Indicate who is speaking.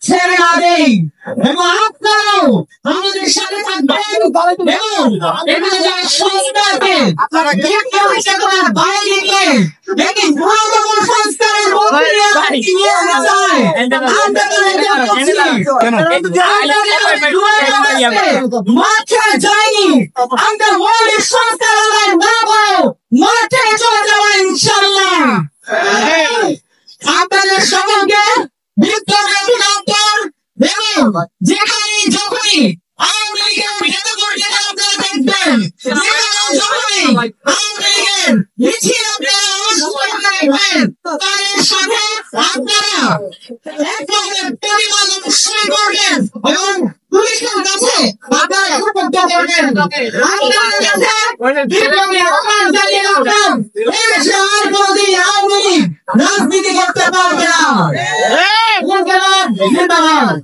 Speaker 1: ছেড়ে না দেই এবং আপনারাও আমাদের সাথে থাকবেন এবং এখানে যারা সংস্থা আছে বাইরে গিয়ে একটি ন্যূনতম সংস্কারের মাঠে যায়নি আমরা মৌলিক সংস্কার না পাও মাঠে চলে যাওয়া ইনশাল্লাহ আপনাদের সকলকে যেখানে যখনই আওয়ামী লীগের ভেতর করতে আপনারা দেখবেন যেখানে যখনই আওয়ামী লীগের মিছিল আপনারা অনুসরণ করবেন তাদের সাথে আপনারা এক ধরনের পরিমাণ অবশ্যই করবেন এবং পুলিশের কাছে আপনারা সুপর্দ করবেন আপনাদের কাছে বিপ্লবী আহ্বান জানিয়ে রাখলাম এই বিষয়ে আর কোনদিন আওয়ামী লীগ রাজনীতি করতে পারবে না। ধন্যবাদ।